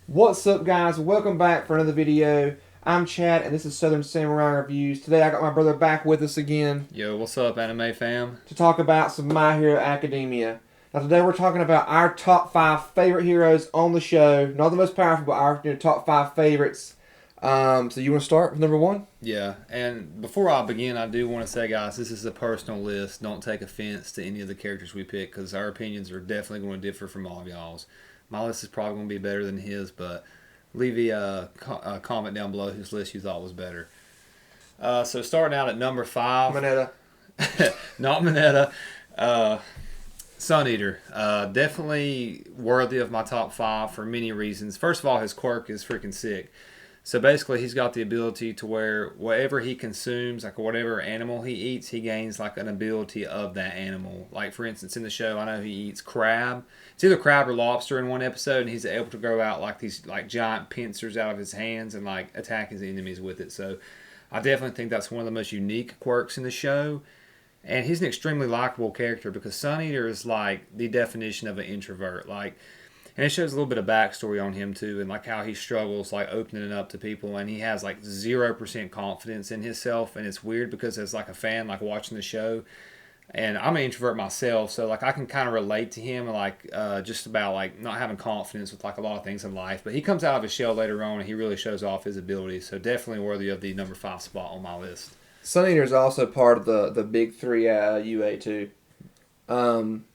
What's up, guys? Welcome back for another video. I'm Chad, and this is Southern Samurai Reviews. Today, I got my brother back with us again Yo, what's up, anime fam? to talk about some My Hero Academia. Now, today we're talking about our top 5 favorite heroes on the show. Not the most powerful, but our top 5 favorites. So you want to start with number one? Yeah, and before I begin, I do want to say, guys, this is a personal list. Don't take offense to any of the characters we pick because our opinions are definitely going to differ from all of y'all's. My list is probably going to be better than his, but leave a comment down below whose list you thought was better. So starting out at number 5, Manetta. not Mineta, Sun Eater. Definitely worthy of my top 5 for many reasons. First of all, his quirk is freaking sick. So basically, he's got the ability to where whatever he consumes, like whatever animal he eats, he gains like an ability of that animal. Like for instance, in the show, I know he eats crab. It's either crab or lobster in one episode, and he's able to grow out like these like giant pincers out of his hands and like attack his enemies with it. So I definitely think that's one of the most unique quirks in the show. And he's an extremely likable character because Sun Eater is like the definition of an introvert. Like, and it shows a little bit of backstory on him too, and like how he struggles like opening up to people, and he has like 0% confidence in himself, and it's weird because as like a fan, like watching the show, and I'm an introvert myself, so like I can kind of relate to him, like just about like not having confidence with like a lot of things in life. But he comes out of his shell later on, and he really shows off his abilities. So definitely worthy of the number 5 spot on my list. Sun Eater is also part of the big three UA too. Um,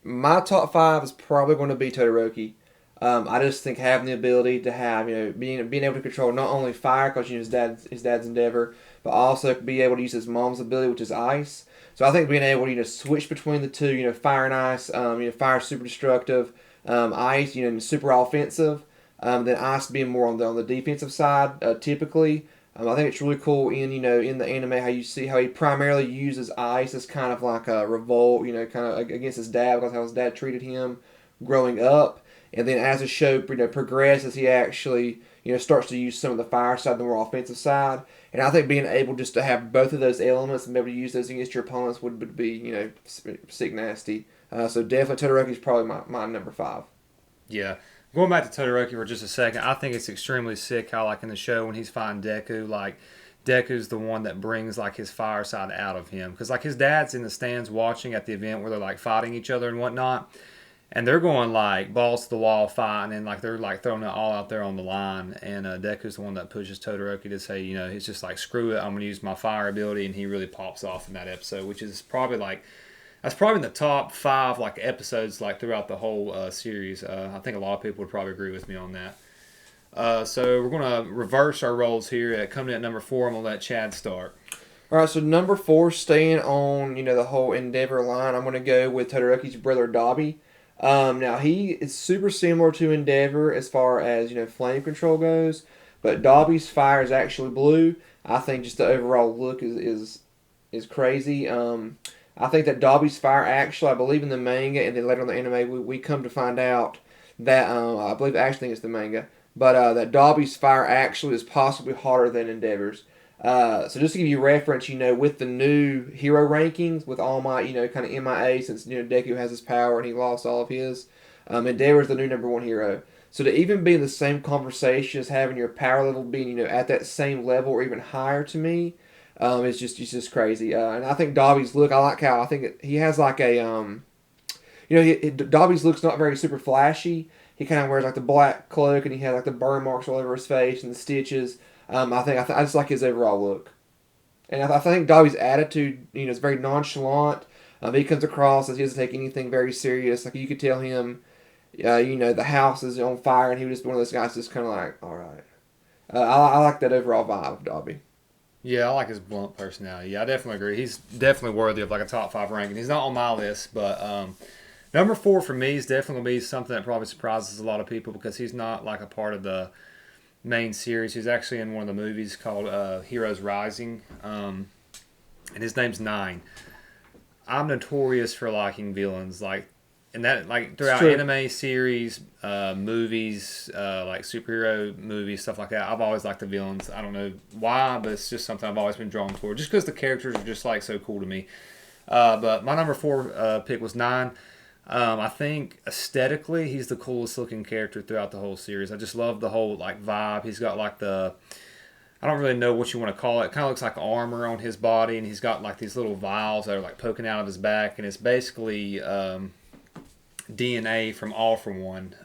My top 5 is probably going to be Todoroki. I just think having the ability to have, being able to control not only fire because his dad's endeavor, but also be able to use his mom's ability, which is ice. So I think being able to switch between the two, fire and ice, fire super destructive, ice, super offensive. Then ice being more on the defensive side, typically. I think it's really cool in the anime how you see how he primarily uses ice as kind of like a revolt, kind of against his dad because how his dad treated him growing up, and then as the show progresses, he actually starts to use some of the fire side, the more offensive side, and I think being able just to have both of those elements and be able to use those against your opponents would be sick nasty. So definitely Todoroki is probably my number 5. Yeah. Going back to Todoroki for just a second, I think it's extremely sick how, like, in the show when he's fighting Deku, like, Deku's the one that brings, like, his fire side out of him. Because, like, his dad's in the stands watching at the event where they're, like, fighting each other and whatnot. And they're going, like, balls to the wall fighting, and, like, they're, like, throwing it all out there on the line. And Deku's the one that pushes Todoroki to say, he's just like, screw it, I'm going to use my fire ability. And he really pops off in that episode, which is probably, like, that's probably in the top 5 like episodes like throughout the whole series. I think a lot of people would probably agree with me on that. So we're gonna reverse our roles here. Coming in at number 4, I'm gonna let Chad start. All right, so number 4, staying on the whole Endeavor line, I'm going to go with Todoroki's brother Dobby. Now he is super similar to Endeavor as far as flame control goes, but Dobby's fire is actually blue. I think just the overall look is crazy. I think that Dobby's fire actually, I believe in the manga, and then later on the anime, we come to find out that I believe actually it's the manga, but that Dobby's fire actually is possibly hotter than Endeavor's. So just to give you reference, with the new hero rankings, with All Might, kind of MIA since Deku has his power and he lost all of his, Endeavor's the new number 1 hero. So to even be in the same conversation as having your power level being at that same level or even higher to me, it's just crazy. And I think Dobby's look, I like how I think he has like a Dobby's look's not very super flashy. He kind of wears like the black cloak and he has like the burn marks all over his face and the stitches. I just like his overall look, and I think Dobby's attitude, is very nonchalant. He comes across as he doesn't take anything very serious. Like you could tell him, the house is on fire, and he was just one of those guys, just kind of like, all right. I like that overall vibe of Dobby. Yeah, I like his blunt personality. Yeah, I definitely agree. He's definitely worthy of like a top 5 ranking. He's not on my list, but number 4 for me is definitely gonna be something that probably surprises a lot of people because he's not like a part of the main series. He's actually in one of the movies called Heroes Rising, and his name's Nine. I'm notorious for liking villains, like and that like throughout anime series, movies, like superhero movies, stuff like that. I've always liked the villains. I don't know why, but it's just something I've always been drawn toward. Just because the characters are just like so cool to me. But my number 4 pick was Nine. I think aesthetically, he's the coolest looking character throughout the whole series. I just love the whole like vibe. He's got like the I don't really know what you want to call it. It kind of looks like armor on his body, and he's got like these little vials that are like poking out of his back, and it's basically DNA from All for One.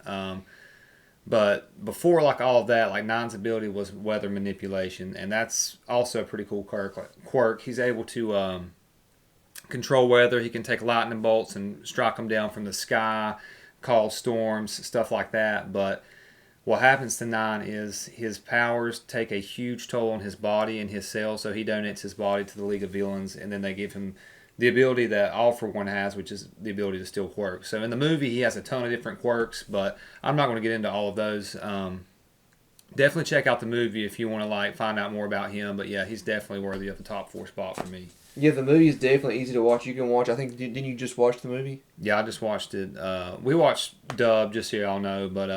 But before like all of that, like Nine's ability was weather manipulation, and that's also a pretty cool quirk. He's able to control weather. He can take lightning bolts and strike them down from the sky, cause storms, stuff like that. But what happens to Nine is his powers take a huge toll on his body and his cells, so he donates his body to the League of Villains, and then they give him the ability that All for One has, which is the ability to steal quirks. So in the movie, he has a ton of different quirks, but I'm not going to get into all of those. Definitely check out the movie if you want to like find out more about him. But yeah, he's definitely worthy of the top 4 spot for me. Yeah, the movie is definitely easy to watch. You can watch. I think didn't you just watch the movie? Yeah, I just watched it. We watched dub, just so y'all know, but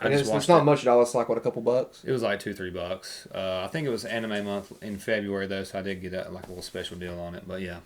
it's not much at all. It's like what, a couple bucks? It was like $2-3. I think it was anime month in February though, so I did get like a little special deal on it. But yeah.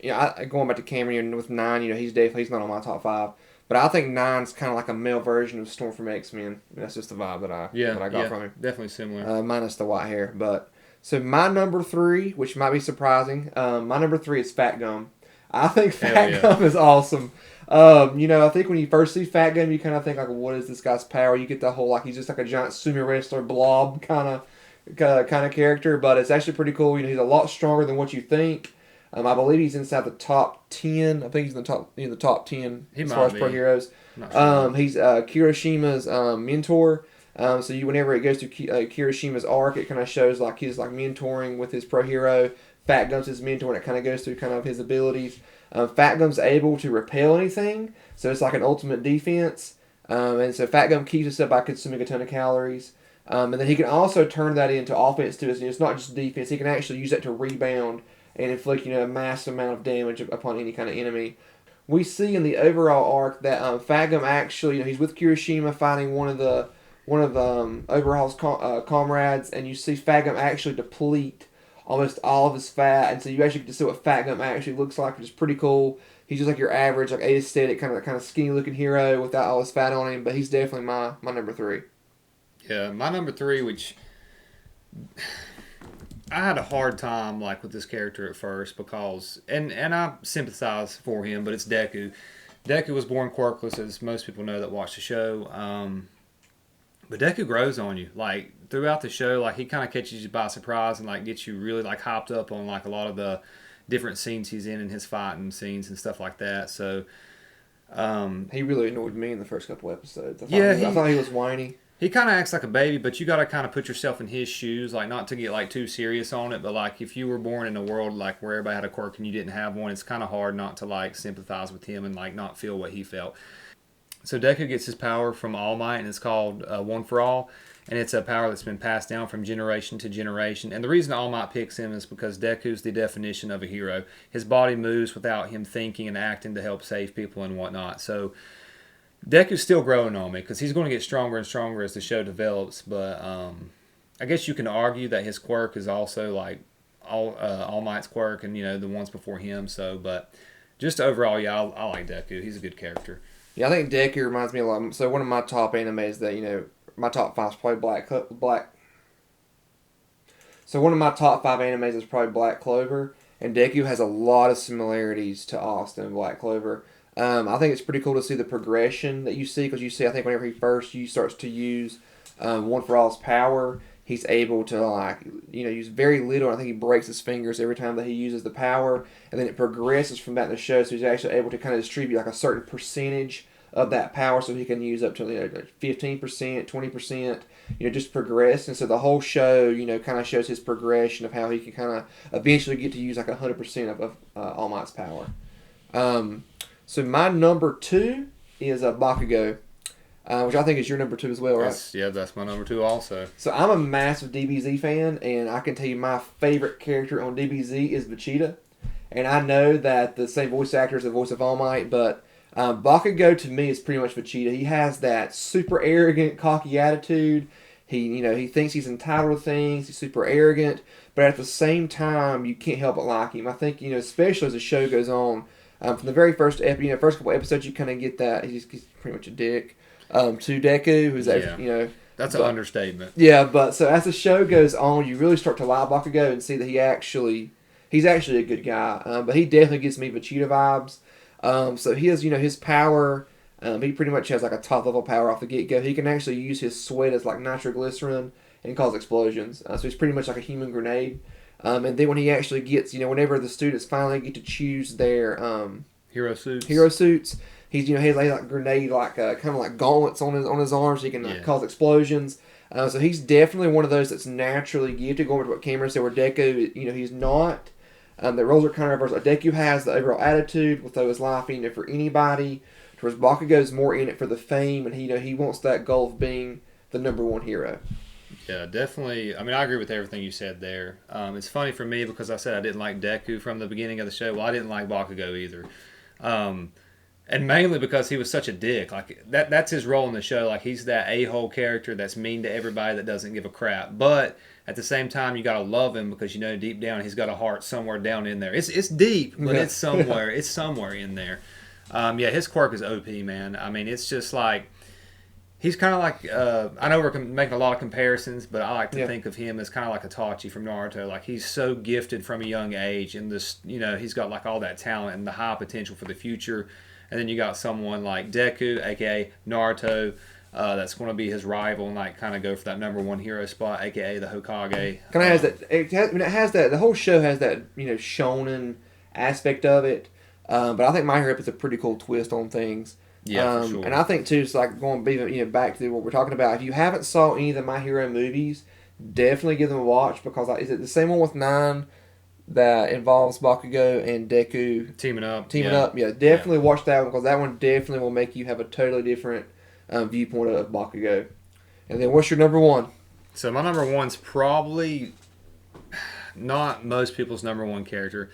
Yeah, going back to Cameron with Nine, he's not on my top 5. But I think Nine's kind of like a male version of Storm from X-Men. That's just the vibe that I got from him. Definitely similar. Minus the white hair. But so my number 3, which might be surprising, my number 3 is Fat Gum. I think Fat Gum is awesome. I think when you first see Fat Gum, you kind of think like, what is this guy's power? You get the whole like he's just like a giant sumo wrestler blob kind of character, but it's actually pretty cool. He's a lot stronger than what you think. I believe he's inside the top 10. I think he's in the top 10 as far as pro heroes. Sure. He's Kirishima's mentor. So whenever it goes to Kirishima's arc, it kind of shows like he's like mentoring with his pro hero. Fat Gum's his mentor, and it kind of goes through kind of his abilities. Fat Gum's able to repel anything, so it's like an ultimate defense. And so Fat Gum keeps us up by consuming a ton of calories. And then he can also turn that into offense too. It's not just defense. He can actually use that to rebound and inflict a massive amount of damage upon any kind of enemy. We see in the overall arc that Fat Gum actually, he's with Kirishima fighting one of the Overhaul's comrades, and you see Fat Gum actually deplete almost all of his fat, and so you actually get to see what Fat Gum actually looks like, which is pretty cool. He's just like your average, like aesthetic, kind of skinny looking hero without all his fat on him, but he's definitely my number 3. Yeah, my number 3, which I had a hard time like with this character at first because, and I sympathize for him, but it's Deku. Deku was born quirkless, as most people know that watch the show. But Deku grows on you, like throughout the show. Like he kind of catches you by surprise and like gets you really like hopped up on like a lot of the different scenes he's in his fighting scenes and stuff like that. So he really annoyed me in the first couple episodes. I thought he was whiny. He kind of acts like a baby, but you got to kind of put yourself in his shoes, like not to get like too serious on it, but like if you were born in a world like where everybody had a quirk and you didn't have one, it's kind of hard not to like sympathize with him and like not feel what he felt. So Deku gets his power from All Might, and it's called One for All, and it's a power that's been passed down from generation to generation. And the reason All Might picks him is because Deku's the definition of a hero. His body moves without him thinking and acting to help save people and whatnot. So Deku's still growing on me because he's going to get stronger and stronger as the show develops. But I guess you can argue that his quirk is also like All Might's quirk, and the ones before him. So, but just overall, yeah, I like Deku. He's a good character. Yeah, I think Deku reminds me a lot. So one of my top animes that, my top 5 is probably Black. So one of my top 5 animes is probably Black Clover, and Deku has a lot of similarities to Austin and Black Clover. I think it's pretty cool to see the progression that you see, because you see, I think whenever he starts to use One for All's power, he's able to use very little. I think he breaks his fingers every time that he uses the power, and then it progresses from that in the show. So he's actually able to kind of distribute like a certain percentage of that power, so he can use up to 15%, 20%. Just progress. And so the whole show, kind of shows his progression of how he can kind of eventually get to use like 100% of All Might's power. So my number 2 is Bakugo. Which I think is your number 2 as well, right? That's my number 2 also. So I'm a massive DBZ fan, and I can tell you my favorite character on DBZ is Vegeta. And I know that the same voice actor is the voice of All Might, but Bakugo to me is pretty much Vegeta. He has that super arrogant, cocky attitude. He thinks he's entitled to things. He's super arrogant, but at the same time, you can't help but like him. I think, especially as the show goes on, From the very first first couple episodes, you kind of get that he's pretty much a dick to Deku, who's actually, that's an understatement. Yeah, but so as the show goes on, you really start to like Bakugo and see that he's actually a good guy. But he definitely gives me Vegeta vibes. So he has his power. He pretty much has like a top level power off the get go. He can actually use his sweat as like nitroglycerin and cause explosions. So he's pretty much like a human grenade. And then when he actually gets, whenever the students finally get to choose their hero suits, he has like grenade kind of like gauntlets on his arms. So he can cause explosions. So he's definitely one of those that's naturally gifted. Going to what Cameron said, where Deku, he's not. The roles are kind of reversed. Deku has the overall attitude, will throw his life in for anybody. Whereas Bakugo's more in it for the fame, and he wants that goal of being the number one hero. Yeah, definitely. I mean, I agree with everything you said there. It's funny for me because I said I didn't like Deku from the beginning of the show. Well, I didn't like Bakugo either. And mainly because he was such a dick. Like that's his role in the show. Like he's that a-hole character that's mean to everybody that doesn't give a crap. But at the same time, you gotta love him because deep down he's got a heart somewhere down in there. It's deep, but it's somewhere. It's somewhere in there. His quirk is OP, man. I mean, it's just like he's kind of like I know we're making a lot of comparisons, but I like to think of him as kind of like Itachi from Naruto. Like he's so gifted from a young age, and this he's got like all that talent and the high potential for the future. And then you got someone like Deku, aka Naruto, that's going to be his rival and like kind of go for that number one hero spot, aka the Hokage. Kind of has that. It has that. The whole show has that Shonen aspect of it. But I think My Hero is a pretty cool twist on things. Yeah, for sure. And I think too, it's like going back to what we're talking about. If you haven't saw any of the My Hero movies, definitely give them a watch because is it the same one with 9 that involves Bakugo and Deku teaming up? Yeah, definitely watch that one because that one definitely will make you have a totally different viewpoint of Bakugo. And then what's your number one? So my number one's probably not most people's number one character.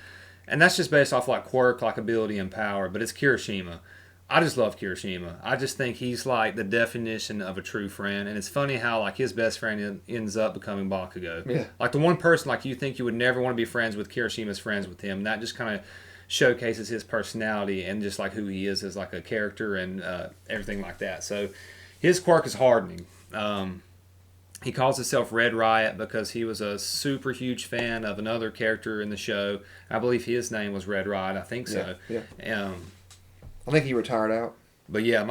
And that's just based off like quirk, like ability and power, but it's Kirishima. I just love Kirishima. I just think he's like the definition of a true friend. And it's funny how like his best friend ends up becoming Bakugo. Yeah. Like the one person like you think you would never want to be friends with, Kirishima's friends with him. And that just kind of showcases his personality and just like who he is as like a character and everything like that. So his quirk is hardening. He calls himself Red Riot because he was a super huge fan of another character in the show. I believe his name was Red Riot. I think so. Yeah. I think he retired out. But yeah,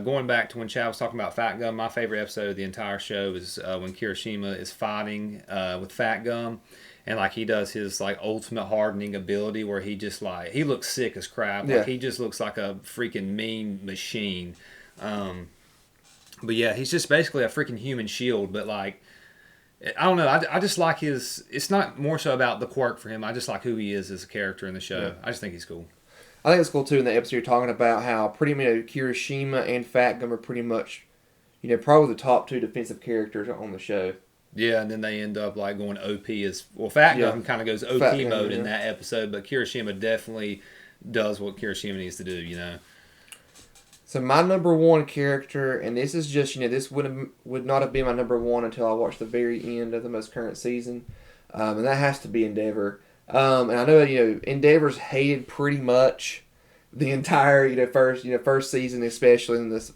going back to when Chad was talking about Fat Gum, my favorite episode of the entire show is when Kirishima is fighting with Fat Gum, and like he does his like ultimate hardening ability where he just like he looks sick as crap. Like he just looks like a freaking mean machine. But yeah, he's just basically a freaking human shield. But like, I don't know. I just like his. It's not more so about the quirk for him. I just like who he is as a character in the show. Yeah. I just think he's cool. I think it's cool too in the episode you're talking about how pretty much Kirishima and Fat Gum are pretty much, probably the top 2 defensive characters on the show. Yeah, and then they end up like going OP as well. Fat Gum kind of goes OP mode in that episode, but Kirishima definitely does what Kirishima needs to do. So my number one character, and this is just this would not have been my number one until I watched the very end of the most current season, and that has to be Endeavor. And I know Endeavor's hated pretty much the entire first season, especially in this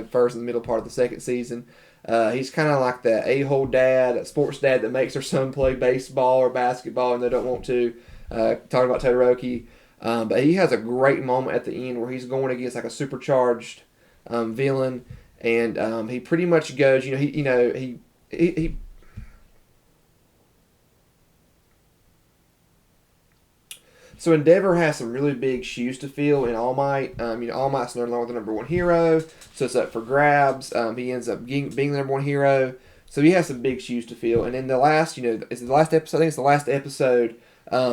first and the middle part of the second season. He's kind of like that a-hole dad, that sports dad that makes their son play baseball or basketball and they don't want to. Talking about Todoroki, but he has a great moment at the end where he's going against like a supercharged villain, and he pretty much goes, he So Endeavor has some really big shoes to fill in All Might. All Might's no longer the number one hero, so it's up for grabs. He ends up being the number one hero, so he has some big shoes to fill. And then the last, it's the last episode. I think it's the last episode.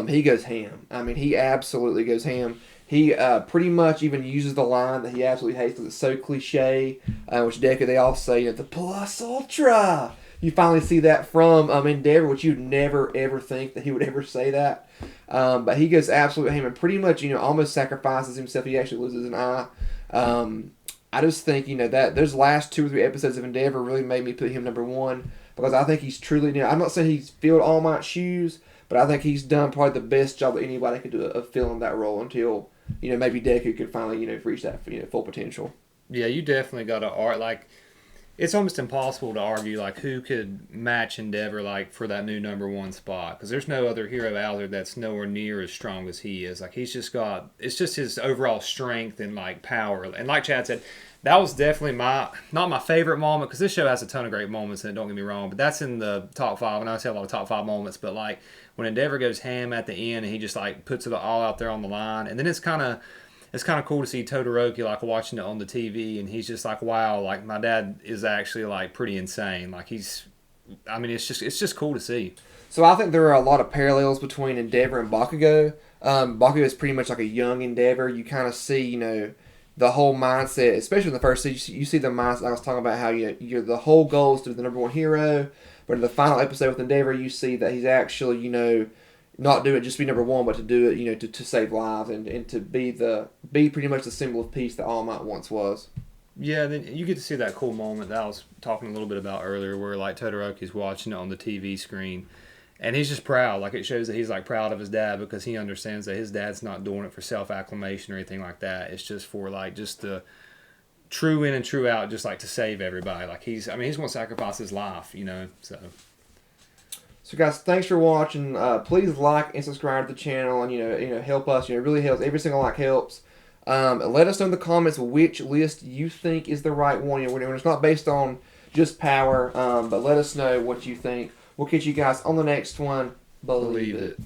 He goes ham. I mean, he absolutely goes ham. He pretty much even uses the line that he absolutely hates because it's so cliche, which Deku, they all say, the plus ultra. You finally see that from Endeavor, which you'd never, ever think that he would ever say that. But he goes absolutely ham and pretty much, almost sacrifices himself. He actually loses an eye. I just think, that those last 2 or 3 episodes of Endeavor really made me put him number one because I think he's truly, I'm not saying he's filled All Might's shoes, But I think he's done probably the best job that anybody could do of filling that role until, maybe Deku could finally, reach that, full potential. Yeah, you definitely got to art like. It's almost impossible to argue like who could match Endeavor like for that new number one spot because there's no other hero out there that's nowhere near as strong as he is. Like he's just got it's just his overall strength and like power. And like Chad said, that was definitely not my favorite moment because this show has a ton of great moments in it. Don't get me wrong, but that's in the top five. And I say a lot of top five moments, but like when Endeavor goes ham at the end and he just like puts it all out there on the line, and then it's kind of cool to see Todoroki like watching it on the TV, and he's just like, wow, like my dad is actually like pretty insane. Like it's just cool to see. So I think there are a lot of parallels between Endeavor and Bakugo. Bakugo is pretty much like a young Endeavor. You kind of see, the whole mindset, especially in the first season. You see the mindset. I was talking about how you're the whole goal is to be the number one hero, but in the final episode with Endeavor, you see that he's actually, not do it just to be number one, but to do it, to save lives and to be pretty much the symbol of peace that All Might once was. Yeah, then you get to see that cool moment that I was talking a little bit about earlier, where like Todoroki's watching it on the TV screen, and he's just proud. Like it shows that he's like proud of his dad because he understands that his dad's not doing it for self-acclamation or anything like that. It's just for like just the true in and true out, just like to save everybody. Like he's going to sacrifice his life, so. So guys, thanks for watching. Please like and subscribe to the channel, and help us. It really helps. Every single like helps. Let us know in the comments which list you think is the right one. When it's not based on just power, but let us know what you think. We'll catch you guys on the next one. Believe it.